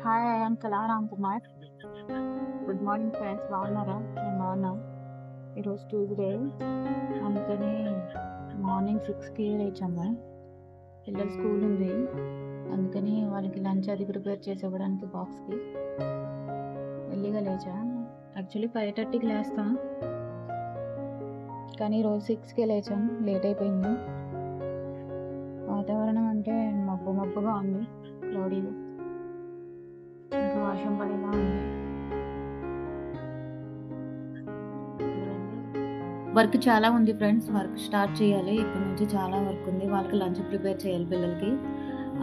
Hi, I am Kalaram Kumar. Good morning friends, బాగున్నారా? నేను బాగున్నా. ఈరోజు ట్యూస్డే, అందుకని మార్నింగ్ 6కి లేచాము. పిల్లల స్కూల్ ఉంది, అందుకని వాళ్ళకి లంచ్ అది ప్రిపేర్ చేసి ఇవ్వడానికి బాక్స్కి ఎర్లీగా లేచా. యాక్చువల్లీ 5:30కి లేస్తాం, కానీ ఈరోజు 6కే లేచాం. లేట్ అయిపోయింది. వాతావరణం అంటే మబ్బుగా ఉంది, క్లౌడీగా. ఇంకా వర్షం పడేలా ఉంది. వర్క్ చాలా ఉంది ఫ్రెండ్స్, వర్క్ స్టార్ట్ చేయాలి. ఇప్పటి నుంచి చాలా వర్క్ ఉంది. వాళ్ళకి లంచ్ ప్రిపేర్ చేయాలి పిల్లలకి.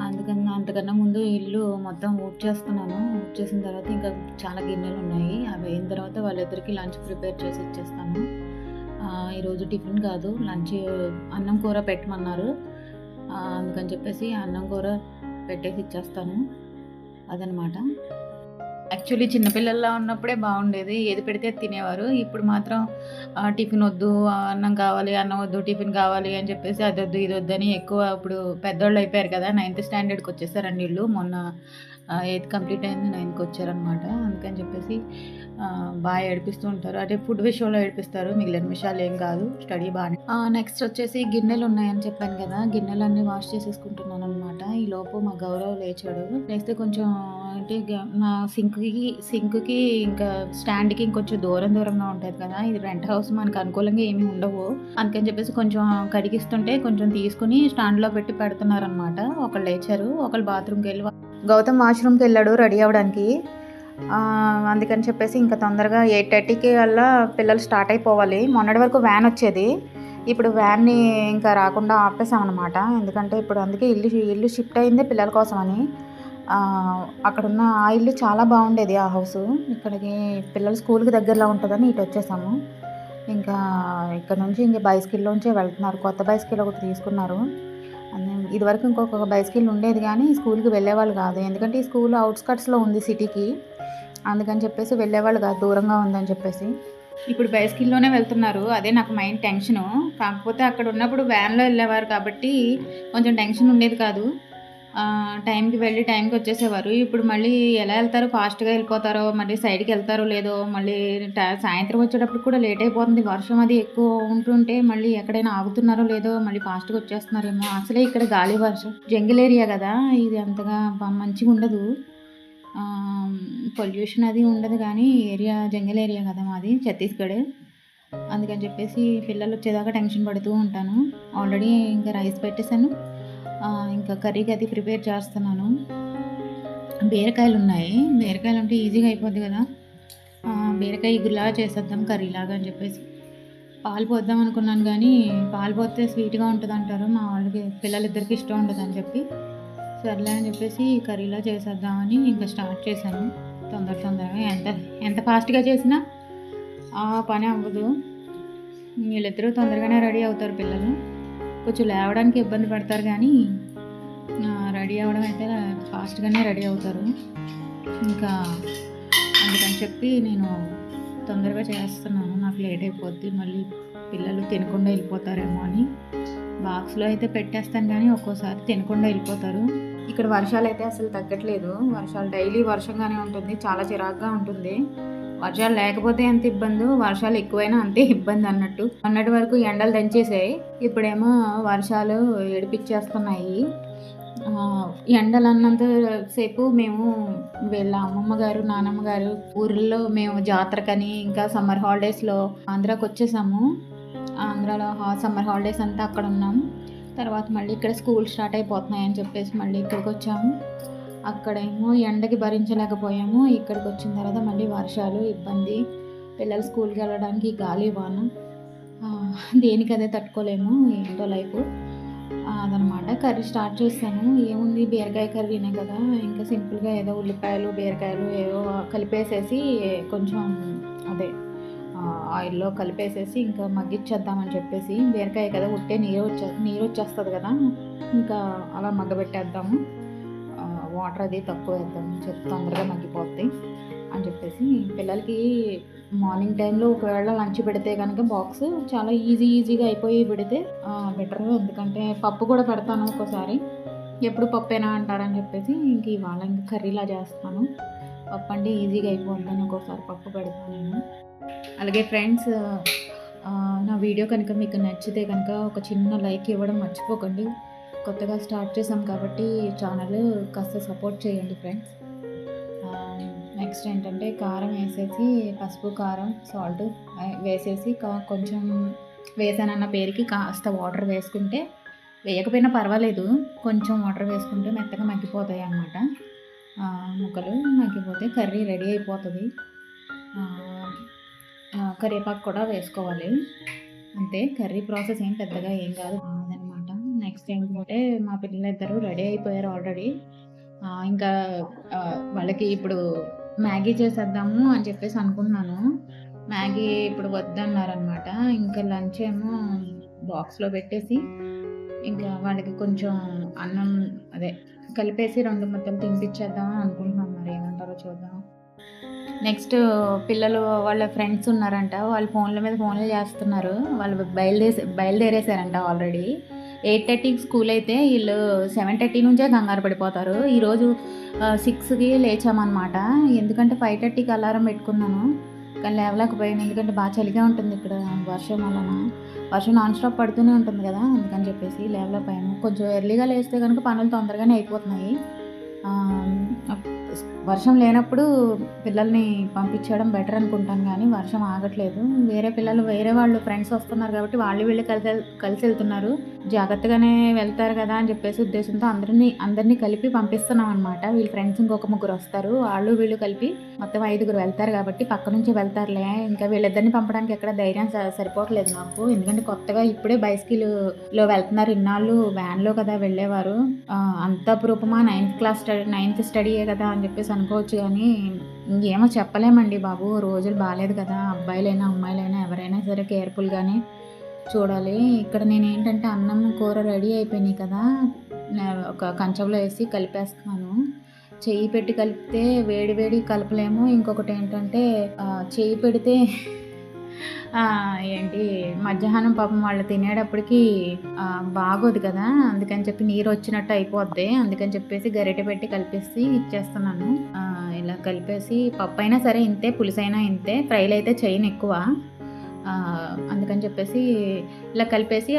అందుకని అంతకన్నా ముందు ఇల్లు మొత్తం ఊడ్చేస్తున్నాను. ఊడ్చేసిన తర్వాత ఇంకా చాలా గిన్నెలు ఉన్నాయి. అవి అయిన తర్వాత వాళ్ళిద్దరికి లంచ్ ప్రిపేర్ చేసి ఇచ్చేస్తాను. ఈరోజు టిఫిన్ కాదు, లంచ్ అన్నం కూర పెట్టమన్నారు. అందుకని చెప్పేసి అన్నం కూర పెట్టేసి ఇచ్చేస్తాను. అదనమాట. యాక్చువల్లీ చిన్నపిల్లల్లా ఉన్నప్పుడే బాగుండేది, ఏది పెడితే తినేవారు. ఇప్పుడు మాత్రం టిఫిన్ వద్దు, అన్నం కావాలి, అన్నం వద్దు, టిఫిన్ కావాలి అని చెప్పేసి అది వద్దు ఇది వద్దని ఎక్కువ. ఇప్పుడు పెద్దోళ్ళు అయిపోయారు కదా, 9th స్టాండర్డ్కి వచ్చేసారండి వీళ్ళు. మొన్న 8th కంప్లీట్ అయింది, 9th వచ్చారనమాట. అందుకని చెప్పేసి బాగా ఏడిపిస్తూ ఉంటారు. అదే ఫుడ్ విషయంలో ఏడిపిస్తారు, మిగిలిన విషయాలు ఏం కాదు. స్టడీ బాగానే. నెక్స్ట్ వచ్చేసి గిన్నెలు ఉన్నాయని చెప్పాను కదా, గిన్నెలన్నీ వాష్ చేసేసుకుంటున్నాను అనమాట. ఈ లోపు మా గౌరవ్ లేచాడు. లేస్తే కొంచెం అంటే నా సింక్కి ఇంకా స్టాండ్కి ఇంకొంచెం దూరంగా ఉంటుంది కదా. ఇది రెంట్ హౌస్, మనకు అనుకూలంగా ఏమీ ఉండవు. అందుకని చెప్పేసి కొంచెం కడిగిస్తుంటే కొంచెం తీసుకుని స్టాండ్లో పెట్టి పెడుతున్నారనమాట. ఒకళ్ళు లేచారు, ఒకళ్ళు బాత్రూమ్కి వెళ్ళి, గౌతమ్ వాష్రూమ్కి వెళ్ళాడు రెడీ అవ్వడానికి. అందుకని చెప్పేసి ఇంకా తొందరగా 8:30కి వల్ల పిల్లలు స్టార్ట్ అయిపోవాలి. మొన్నటి వరకు వ్యాన్ వచ్చేది, ఇప్పుడు వ్యాన్ని ఇంకా రాకుండా ఆపేసామన్నమాట. ఎందుకంటే ఇప్పుడు అందుకే ఇల్లు షిఫ్ట్ అయిందే పిల్లల కోసమని. అక్కడున్న ఆ ఇల్లు చాలా బాగుండేది, ఆ హౌస్. ఇక్కడికి పిల్లల స్కూల్కి దగ్గరలో ఉంటుందని ఇటు వచ్చేసాము. ఇంకా ఇక్కడ నుంచి ఇంక బైస్కిల్లోంచే వెళ్తున్నారు. కొత్త బైస్కిల్ ఒకటి తీసుకున్నారు. ఇదివరకు ఇంకొక బైస్కిల్ ఉండేది, కానీ స్కూల్కి వెళ్ళేవాళ్ళు కాదు. ఎందుకంటే ఈ స్కూల్ అవుట్స్కట్స్లో ఉంది సిటీకి, అందుకని చెప్పేసి వెళ్ళేవాళ్ళు కాదు, దూరంగా ఉందని చెప్పేసి. ఇప్పుడు బైస్కిల్లోనే వెళ్తున్నారు. అదే నాకు మైండ్ టెన్షను. కాకపోతే అక్కడ ఉన్నప్పుడు వ్యాన్లో వెళ్ళేవారు కాబట్టి కొంచెం టెన్షన్ ఉండేది కాదు. టైంకి వెళ్ళి టైంకి వచ్చేసేవారు. ఇప్పుడు మళ్ళీ ఎలా వెళ్తారో, ఫాస్ట్గా వెళ్ళిపోతారో, మళ్ళీ సైడ్కి వెళ్తారో లేదో, మళ్ళీ సాయంత్రం వచ్చేటప్పుడు కూడా లేట్ అయిపోతుంది. వర్షం అది ఎక్కువ ఉంటుంటే మళ్ళీ ఎక్కడైనా ఆగుతున్నారో లేదో, మళ్ళీ ఫాస్ట్గా వచ్చేస్తున్నారేమో. అసలే ఇక్కడ గాలి వర్షం, జంగిల్ ఏరియా కదా, ఇది అంతగా మంచిగా ఉండదు. పొల్యూషన్ అది ఉండదు, కానీ ఏరియా జంగిల్ ఏరియా కదా మాది, ఛత్తీస్గఢ్. అందుకని చెప్పేసి పిల్లలు వచ్చేదాకా టెన్షన్ పడుతూ ఉంటాను. ఆల్రెడీ ఇంకా రైస్ పెట్టేశాను, ఇంకా కర్రీకి అది ప్రిపేర్ చేస్తున్నాను. బీరకాయలు ఉన్నాయి, బీరకాయలు అంటే ఈజీగా అయిపోద్ది కదా. బీరకాయ ఇగురులా చేసేద్దాం కర్రీలాగా అని చెప్పేసి పాలు పోద్దాం అనుకున్నాను, కానీ పాలు పోతే స్వీట్గా ఉంటుంది అంటారు మా వాళ్ళకి, పిల్లలిద్దరికి ఇష్టం ఉండదు అని చెప్పి సర్లే అని చెప్పేసి కర్రీలా చేసేద్దామని ఇంకా స్టార్ట్ చేశాను. తొందరగా ఎంత ఫాస్ట్గా చేసినా ఆ పని అవ్వదు. వీళ్ళిద్దరూ తొందరగానే రెడీ అవుతారు. పిల్లలు కొంచెం లేవడానికి ఇబ్బంది పడతారు, కానీ రెడీ అవ్వడం అయితే ఫాస్ట్గానే రెడీ అవుతారు. ఇంకా అందుకని చెప్పి నేను తొందరగా చేస్తున్నాను. నాకు లేట్ అయిపోద్ది, మళ్ళీ పిల్లలు తినకుండా వెళ్ళిపోతారేమో అని. బాక్స్లో అయితే పెట్టేస్తాను, కానీ ఒక్కోసారి తినకుండా వెళ్ళిపోతారు. ఇక్కడ వర్షాలు అయితే అసలు తగ్గట్లేదు. వర్షాలు డైలీ వర్షంగానే ఉంటుంది, చాలా చిరాకుగా ఉంటుంది. వర్షాలు లేకపోతే ఎంత ఇబ్బంది, వర్షాలు ఎక్కువైనా అంతే ఇబ్బంది అన్నట్టు. మొన్నటి వరకు ఎండలు దంచేసాయి, ఇప్పుడేమో వర్షాలు ఏడిపించేస్తున్నాయి. ఎండలు అన్నంత సేపు మేము వీళ్ళ అమ్మమ్మ గారు, నానమ్మ గారు ఊర్లో మేము జాతరకని ఇంకా సమ్మర్ హాలిడేస్లో ఆంధ్రాకి వచ్చేసాము. ఆంధ్రాలో సమ్మర్ హాలిడేస్ అంతా అక్కడ ఉన్నాము. తర్వాత మళ్ళీ ఇక్కడ స్కూల్ స్టార్ట్ అయిపోతున్నాయని చెప్పేసి మళ్ళీ ఇక్కడికి వచ్చాము. అక్కడేమో ఎండకి భరించలేకపోయాము. ఇక్కడికి వచ్చిన తర్వాత మళ్ళీ వర్షాలు, ఇబ్బంది, పిల్లలు స్కూల్కి వెళ్ళడానికి గాలి వాన, దేనికదే తట్టుకోలేము. ఏంటో లైఫ్ అదనమాట. కర్రీ స్టార్ట్ చేశాను. ఏముంది, బీరకాయ కర్రీనే కదా, ఇంకా సింపుల్గా ఏదో ఉల్లిపాయలు బీరకాయలు ఏవో కలిపేసేసి కొంచెం అదే ఆయిల్లో కలిపేసేసి ఇంకా మగ్గిచ్చేద్దామని చెప్పేసి, బీరకాయ కదా ఉట్టే నీరు వచ్చేస్తుంది కదా, ఇంకా అలా మగ్గబెట్టేద్దాము. వాటర్ అది తక్కువ వేద్దాము, తొందరగా మగ్గిపోతాయి అని చెప్పేసి. పిల్లలకి మార్నింగ్ టైంలో ఒకవేళ లంచ్ పెడితే కనుక బాక్స్ చాలా ఈజీగా అయిపోయి పెడితే బెటర్. ఎందుకంటే పప్పు కూడా పెడతాను ఒక్కోసారి, ఎప్పుడు పప్పేనా అంటారని చెప్పేసి ఇంక ఇవాళ ఇంక కర్రీలా చేస్తున్నాను. పప్పు అంటే ఈజీగా అయిపోద్దని ఒక్కోసారి పప్పు పెడతాను నేను. అలాగే ఫ్రెండ్స్, నా వీడియో కనుక మీకు నచ్చితే కనుక ఒక చిన్న లైక్ ఇవ్వడం మర్చిపోకండి. కొత్తగా స్టార్ట్ చేసాం కాబట్టి ఛానల్ కాస్త సపోర్ట్ చేయండి ఫ్రెండ్స్. నెక్స్ట్ ఏంటంటే కారం వేసేసి, పసుపు కారం సాల్ట్ వేసేసి కొంచెం వేసానన్న పేరుకి కాస్త వాటర్ వేసుకుంటే, వేయకపోయినా పర్వాలేదు, కొంచెం వాటర్ వేసుకుంటే మెత్తగా మగ్గిపోతాయి అన్నమాట. ముక్కలు మగ్గిపోతే కర్రీ రెడీ అయిపోతుంది. కరివేపాకు కూడా వేసుకోవాలి. అంతే, కర్రీ ప్రాసెస్ ఏం పెద్దగా ఏం కాదు అదనమాట. నెక్స్ట్ ఏంటంటే మా పిల్లలిద్దరూ రెడీ అయిపోయారు ఆల్రెడీ. ఇంకా వాళ్ళకి ఇప్పుడు మ్యాగీ చేసేద్దాము అని చెప్పేసి అనుకుంటున్నాను. మ్యాగీ ఇప్పుడు వద్దన్నారనమాట. ఇంకా లంచ్ ఏమో బాక్స్లో పెట్టేసి ఇంకా వాళ్ళకి కొంచెం అన్నం అదే కలిపేసి 2 ముద్దలు తినిపించేద్దాం అనుకుంటున్నాం. మరి ఏమంటారో చూద్దాం. నెక్స్ట్ పిల్లలు వాళ్ళ ఫ్రెండ్స్ ఉన్నారంట, వాళ్ళు ఫోన్ల మీద ఫోన్లు చేస్తున్నారు. వాళ్ళు బయలుదేరేశారంట ఆల్రెడీ. 8:30కి స్కూల్ అయితే వీళ్ళు 7:30 నుంచే కంగారు పడిపోతారు. ఈరోజు 6కి లేచామన్నమాట. ఎందుకంటే 5:30కి అలారం పెట్టుకున్నాను, కానీ లేవలేకపోయాను. ఎందుకంటే బాగా చలిగా ఉంటుంది ఇక్కడ, వర్షం వలన. వర్షం నాన్ స్టాప్ పడుతూనే ఉంటుంది కదా, అందుకని చెప్పేసి లేవలేకపోయాను. కొంచెం ఎర్లీగా లేస్తే కనుక పనులు తొందరగానే అయిపోతున్నాయి. వర్షం లేనప్పుడు పిల్లల్ని పంపించడం బెటర్ అనుకుంటాను, కానీ వర్షం ఆగట్లేదు. వేరే వాళ్ళు ఫ్రెండ్స్ వస్తున్నారు కాబట్టి వాళ్ళు వీళ్ళు కలిసి వెళ్తున్నారు. జాగ్రత్తగానే వెళ్తారు కదా అని చెప్పేసి ఉద్దేశంతో అందరినీ కలిపి పంపిస్తున్నాం అనమాట. వీళ్ళ ఫ్రెండ్స్ ఇంకొక 3 వస్తారు, వాళ్ళు వీళ్ళు కలిపి మొత్తం 5 వెళ్తారు కాబట్టి పక్క నుంచి వెళ్తారులే. ఇంకా వీళ్ళిద్దరిని పంపడానికి ఎక్కడ ధైర్యం సరిపోవట్లేదు నాకు. ఎందుకంటే కొత్తగా ఇప్పుడే బైసికిల్లో వెళ్తున్నారు. ఇన్నాళ్ళు వ్యాన్లో కదా వెళ్ళేవారు. అంత అపురూపమా 9th స్టడీయే కదా అని చెప్పేసి అనుకోవచ్చు, కానీ ఏమో చెప్పలేమండి బాబు. రోజులు బాగాలేదు కదా, అబ్బాయిలైనా అమ్మాయిలైనా ఎవరైనా సరే కేర్ఫుల్గానే చూడాలి. ఇక్కడ నేను ఏంటంటే అన్నం కూర రెడీ అయిపోయినాయి కదా, ఒక కంచంలో వేసి కలిపేస్తున్నాను. చెయ్యి పెట్టి కలిపితే వేడి కలపలేము. ఇంకొకటి ఏంటంటే చెయ్యి పెడితే మధ్యాహ్నం పాపం వాళ్ళు తినేటప్పటికి బాగోదు కదా, అందుకని చెప్పి నీరు వచ్చినట్టు అయిపోద్ది. అందుకని చెప్పేసి గరిటె పెట్టి కలిపేసి ఇచ్చేస్తున్నాను. ఇలా కలిపేసి పప్పు అయినా సరే ఇంతే, పులుసైనా ఇంతే, ఫ్రైలు అయితే చేయను ఎక్కువ. అందుకని చెప్పేసి ఇలా కలిపేసి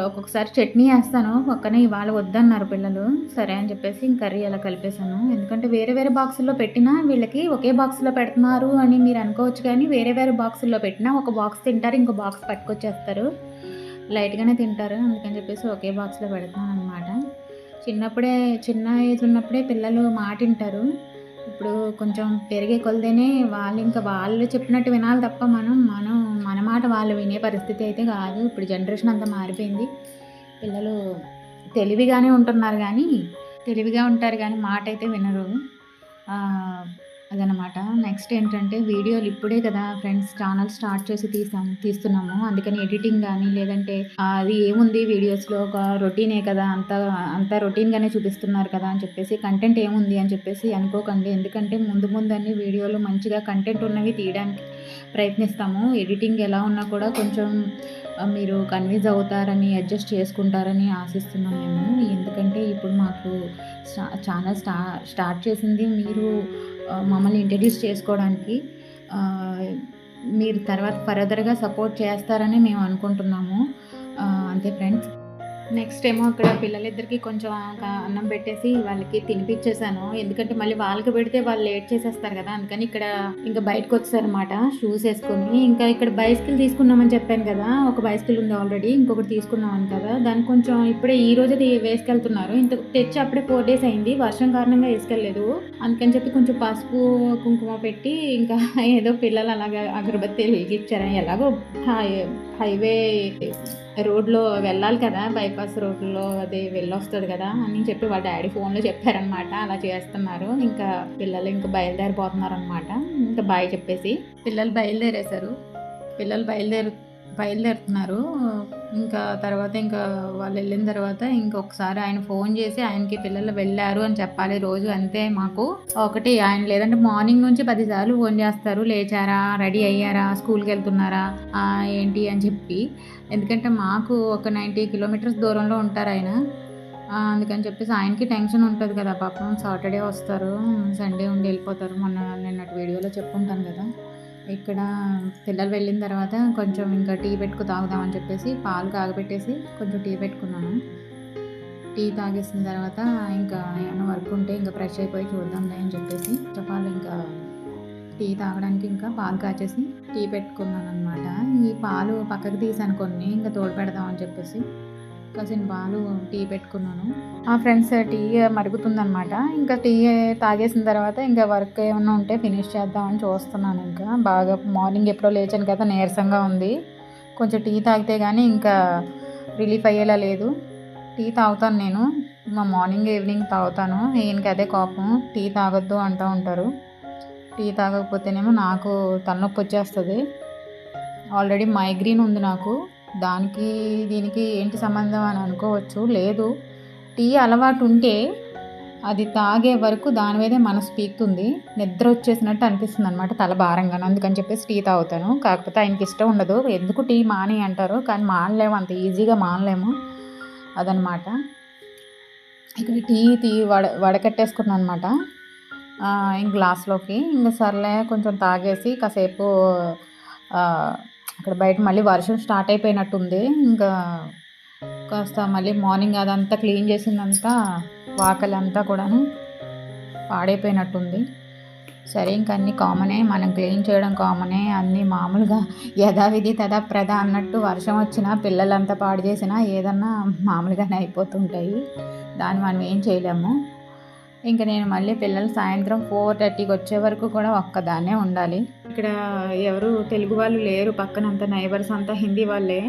ఒక్కొక్కసారి చట్నీ వేస్తాను పక్కనే. ఇవాళ వద్దన్నారు పిల్లలు, సరే అని చెప్పేసి కర్రీ అలా కలిపేసాను. ఎందుకంటే వేరే బాక్సుల్లో పెట్టినా వీళ్ళకి ఒకే బాక్స్లో పెడుతున్నారు అని మీరు అనుకోవచ్చు, కానీ వేరే బాక్సుల్లో పెట్టినా ఒక బాక్స్ తింటారు, ఇంకో బాక్స్ పట్టుకొచ్చేస్తారు. లైట్గానే తింటారు, అందుకని చెప్పేసి ఒకే బాక్స్లో పెడుతున్నాను అనమాట. చిన్న ఏజ్ ఉన్నప్పుడే పిల్లలు మాట వింటారు. ఇప్పుడు కొంచెం పెరిగే కొలదేనే వాళ్ళు చెప్పినట్టు వినాలి తప్ప మన మాట వాళ్ళు వినే పరిస్థితి అయితే కాదు. ఇప్పుడు జనరేషన్ అంతా మారిపోయింది. పిల్లలు తెలివిగా ఉంటారు కానీ మాట అయితే వినరు. అదనమాట. నెక్స్ట్ ఏంటంటే వీడియోలు ఇప్పుడే కదా ఫ్రెండ్స్ ఛానల్ స్టార్ట్ చేసి తీస్తున్నాము. అందుకని ఎడిటింగ్ కానీ లేదంటే అది ఏముంది వీడియోస్లో ఒక రొటీనే కదా, అంతా రొటీన్గానే చూపిస్తున్నారు కదా అని చెప్పేసి కంటెంట్ ఏముంది అని చెప్పేసి అనుకోకండి. ఎందుకంటే ముందు అన్ని వీడియోలు మంచిగా కంటెంట్ ఉన్నవి తీయడానికి ప్రయత్నిస్తాము. ఎడిటింగ్ ఎలా ఉన్నా కూడా కొంచెం మీరు కన్విన్స్ అవుతారని, అడ్జస్ట్ చేసుకుంటారని ఆశిస్తున్నాం మేము. ఎందుకంటే ఇప్పుడు మాకు ఛానల్ స్టార్ట్ చేసింది మీరు మమ్మల్ని ఇంట్రడ్యూస్ చేసుకోవడానికి. మీరు తర్వాత ఫర్దర్గా సపోర్ట్ చేస్తారని మేము అనుకుంటున్నాము. అంతే ఫ్రెండ్స్. నెక్స్ట్ ఏమో అక్కడ పిల్లలిద్దరికి కొంచెం అన్నం పెట్టేసి వాళ్ళకి తినిపించేసాను. ఎందుకంటే మళ్ళీ వాళ్ళకి పెడితే వాళ్ళు లేట్ చేసేస్తారు కదా, అందుకని ఇక్కడ ఇంకా బయటకు వచ్చారనమాట షూస్ వేసుకొని. ఇంకా ఇక్కడ బైసికల్ తీసుకున్నామని చెప్పాను కదా, ఒక బైసికల్ ఉంది ఆల్రెడీ, ఇంకొకటి తీసుకున్నామని కదా, దాన్ని కొంచెం ఇప్పుడే ఈ రోజు వేసుకెళ్తున్నారు. ఇంత తెచ్చి అప్పుడే 4 days అయింది, వర్షం కారణంగా వేసుకెళ్ళలేదు. అందుకని చెప్పి కొంచెం పసుపు కుంకుమ పెట్టి ఇంకా ఏదో పిల్లలు అలాగా అగరబత్తి వెలిగించారు. ఎలాగో హైవే రోడ్లో వెళ్ళాలి కదా, బైపాస్ రోడ్లో అది వెళ్ళొస్తుంది కదా అని చెప్పి వాళ్ళ డాడీ ఫోన్లో చెప్పారనమాట. అలా చేస్తున్నారు. ఇంకా పిల్లలు ఇంకా బయలుదేరిపోతున్నారు అనమాట. ఇంకా బాయ్ చెప్పేసి పిల్లలు బయలుదేరుతున్నారు. ఇంకా తర్వాత ఇంకా వాళ్ళు వెళ్ళిన తర్వాత ఇంకొకసారి ఆయన ఫోన్ చేసి ఆయనకి పిల్లలు వెళ్ళారు అని చెప్పాలి రోజు. అంతే మాకు ఒకటి ఆయన, లేదంటే మార్నింగ్ నుంచి 10 సార్లు ఫోన్ చేస్తారు, లేచారా, రెడీ అయ్యారా, స్కూల్కి వెళ్తున్నారా ఏంటి అని చెప్పి. ఎందుకంటే మాకు ఒక 90 kilometers దూరంలో ఉంటారు ఆయన. అందుకని చెప్పేసి ఆయనకి టెన్షన్ ఉంటది కదా పాపం. సాటర్‌డే వస్తారు, సండే ఉండి ఎళ్ళిపోతారు. మొన్న నిన్నటి వీడియోలో చెప్పుంటాను కదా! ఇక్కడ పిల్లలు వెళ్ళిన తర్వాత కొంచెం ఇంకా టీ పెట్టుకు తాగుదామని చెప్పేసి పాలు కాగబెట్టేసి కొంచెం టీ పెట్టుకున్నాను. టీ తాగేసిన తర్వాత ఇంకా ఏమన్నా వర్క్ ఉంటే ఇంకా ఫ్రెష్ అయిపోయి చూద్దాంలే అని చెప్పేసి ఫస్ట్ ఆఫ్ ఆల్ ఇంకా టీ తాగడానికి ఇంకా పాలు కాచేసి టీ పెట్టుకున్నాననమాట. ఈ పాలు పక్కకు తీసాను కొన్ని, ఇంకా తోడు పెడదామని చెప్పేసి కాసిన పాలు టీ పెట్టుకున్నాను. ఫ్రెండ్స్ టీ మరుగుతుందనమాట. ఇంకా టీ తాగేసిన తర్వాత ఇంకా వర్క్ ఏమన్నా ఉంటే ఫినిష్ చేద్దామని చూస్తున్నాను. ఇంకా బాగా మార్నింగ్ ఎప్పుడో లేచాను కదా, నీరసంగా ఉంది. కొంచెం టీ తాగితే కానీ ఇంకా రిలీఫ్ అయ్యేలా లేదు. టీ తాగుతాను నేను, మా మార్నింగ్ ఈవినింగ్ తాగుతాను. ఈయనకి అదే కోపం, టీ తాగొద్దు అంటూ ఉంటారు. టీ తాగకపోతేనేమో నాకు తలనొప్పి వచ్చేస్తుంది. ఆల్రెడీ మైగ్రేన్ ఉంది నాకు. దానికి దీనికి ఏంటి సంబంధం అని అనుకోవచ్చు. లేదు, టీ అలవాటు ఉంటే అది తాగే వరకు దాని మీదే మనసు పీకుతుంది. నిద్ర వచ్చేసినట్టు అనిపిస్తుంది అనమాట, తల భారంగాను. అందుకని చెప్పేసి టీ తాగుతాను. కాకపోతే ఆయనకి ఇష్టం ఉండదు. ఎందుకు టీ మాని అంటారు, కానీ మానలేము, అంత ఈజీగా మానలేము. అదనమాట. ఇక్కడ టీ వడకట్టేసుకున్నాను అనమాట గ్లాస్లోకి. ఇంకా సర్లే కొంచెం తాగేసి కాసేపు అక్కడ బయట మళ్ళీ వర్షం స్టార్ట్ అయిపోయినట్టుంది. ఇంకా కాస్త మళ్ళీ మార్నింగ్ అదంతా క్లీన్ చేసిందంతా వాకలంతా కూడాను పాడైపోయినట్టుంది. సరే, ఇంక అన్నీ కామనే, మనం క్లీన్ చేయడం కామనే, అన్నీ మామూలుగా యథావిధి తథాప్రథ అన్నట్టు వర్షం వచ్చినా పిల్లలంతా పాడు చేసినా ఏదన్నా మామూలుగానే అయిపోతుంటాయి. దాన్ని మనం ఏం చేయలేము. ఇంకా నేను మళ్ళీ పిల్లలు సాయంత్రం 4:30కి వచ్చే వరకు కూడా ఒక్కదాన్నే ఉండాలి. ఇక్కడ ఎవరు తెలుగు వాళ్ళు లేరు, పక్కనంతా నైబర్స్ అంతా హిందీ వాళ్ళే.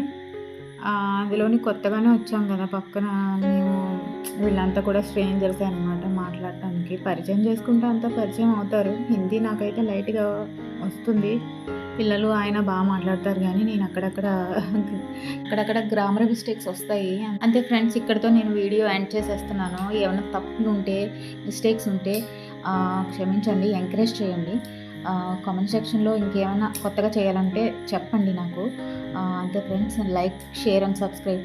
అందులోని కొత్తగానే వచ్చాం కదా, పక్కన మేము వీళ్ళంతా కూడా స్ట్రేంజర్సే అనమాట. మాట్లాడటానికి పరిచయం చేసుకుంటే అంతా పరిచయం అవుతారు. హిందీ నాకైతే లైట్గా వస్తుంది. పిల్లలు ఆయన బాగా మాట్లాడతారు, కానీ నేను అక్కడక్కడ గ్రామర్ మిస్టేక్స్ వస్తాయి అంతే. ఫ్రెండ్స్, ఇక్కడితో నేను వీడియో ఎండ్ చేసేస్తున్నాను. ఏమైనా తప్పులు ఉంటే, మిస్టేక్స్ ఉంటే క్షమించండి, ఎంకరేజ్ చేయండి. కామెంట్ సెక్షన్లో ఇంకేమైనా కొత్తగా చేయాలంటే చెప్పండి నాకు. అంతే friends, like, share and subscribe.